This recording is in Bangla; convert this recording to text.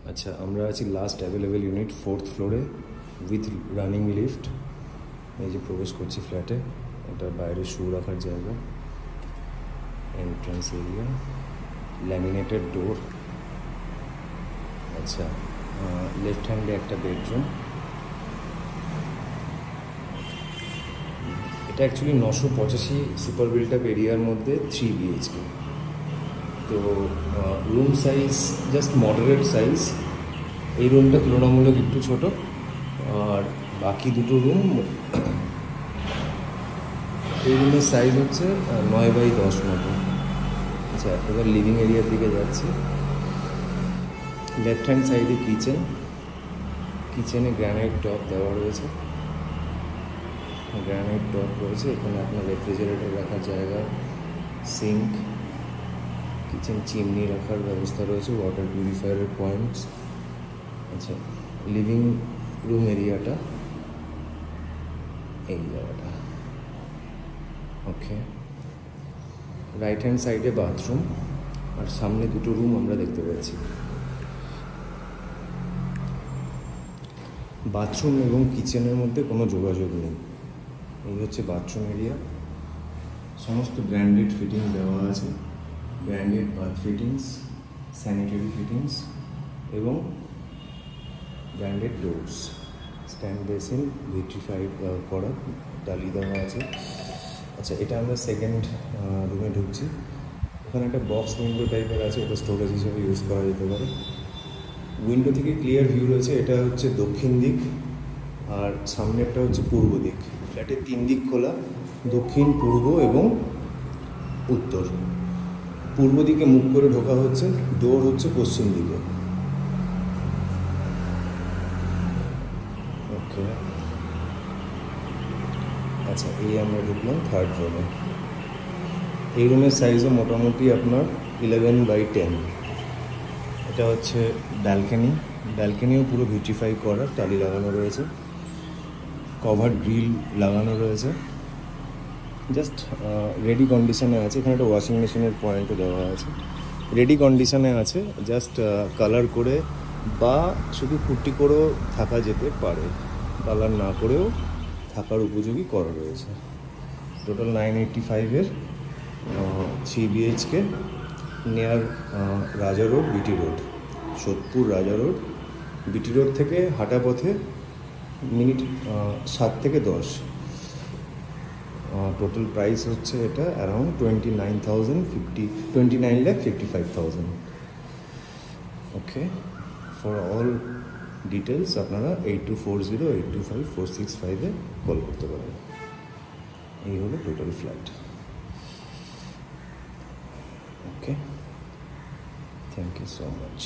আচ্ছা, আমরা আছি লাস্ট অ্যাভেলেবেল ইউনিট 4th ফ্লোরে উইথ রানিং লিফট। এই যে প্রবেশ করছি ফ্ল্যাটে, এটা বাইরে শু রাখার জায়গা, এন্ট্রান্স এরিয়া, ল্যামিনেটেড ডোর। আচ্ছা, লেফট হ্যান্ডে একটা বেডরুম। এটা অ্যাকচুয়ালি 985 সুপার বিল্ট আপ এরিয়ার মধ্যে 3 BHK। তো room size just moderate size. এই রুমটা তুলনামূলক একটু ছোট, আর বাকি দুটো রুম, এই রুমের সাইজ হচ্ছে 9x10 মতো। আচ্ছা, এবার লিভিং এরিয়ার দিকে যাচ্ছি। লেফট হ্যান্ড সাইডে কিচেনে গ্রানাইট টপ দেওয়া রয়েছে, এখানে আপনার রেফ্রিজারেটর রাখার জায়গা, সিঙ্ক, কিচেন চিমনি রাখার ব্যবস্থা রয়েছে, ওয়াটার পিউরিফায়ারের পয়েন্টস। আচ্ছা, লিভিং রুম এরিয়াটা এই জায়গাটা। ওকে, রাইট হ্যান্ড সাইডে বাথরুম, আর সামনে দুটো রুম আমরা দেখতে পাচ্ছি। বাথরুম এবং কিচেনের মধ্যে কোনো যোগাযোগ নেই। এই হচ্ছে বাথরুম এরিয়া, সমস্ত ব্র্যান্ডেড ফিটিং দেওয়া আছে, branded bath fittings, sanitary fittings এবং branded doors, stand basin vitrified করা টালি দেওয়া আছে। আচ্ছা, এটা আমরা সেকেন্ড রুমে ঢুকছি। ওখানে একটা বক্স উইন্ডো টাইপের আছে, এটা স্টোরেজ হিসেবে ইউজ করা যেতে পারে। উইন্ডো থেকে ক্লিয়ার ভিউ রয়েছে। এটা হচ্ছে দক্ষিণ দিক, আর সামনেরটা হচ্ছে পূর্ব দিক। ফ্ল্যাটের 3 দিক খোলা, দক্ষিণ, পূর্ব এবং উত্তর। পূর্ব দিকে মুখ করে ঢোকা হচ্ছে, ডোর হচ্ছে পশ্চিম দিকে। ওকে, আচ্ছা, এই আমরা ঢুকলাম থার্ড রুমে। এই রুমের সাইজও মোটামুটি আপনার 11x10। এটা হচ্ছে ব্যালকনিও পুরো ভিট্রিফাই করা, টালি লাগানো রয়েছে, কভার গ্রিল লাগানো রয়েছে, জাস্ট রেডি কন্ডিশনে আছে। এখানে একটা ওয়াশিং মেশিনের পয়েন্টও দেওয়া আছে, রেডি কন্ডিশনে আছে। জাস্ট কালার করে বা শুধু পুট্টি করেও থাকা যেতে পারে, কালার না করেও থাকার উপযোগী করা রয়েছে। টোটাল 985-এর 3 BHK, নিয়ার রাজা রোড, বিটি রোড, সোদপুর রাজা রোড, বিটি রোড থেকে হাঁটা পথে মিনিট 7 থেকে 10। টোটাল প্রাইস হচ্ছে এটা around 29,55,000। Okay, for all details আপনারা 8240-825-465-এ কল করতে পারেন। এই হলো total flat. Okay, thank you so much.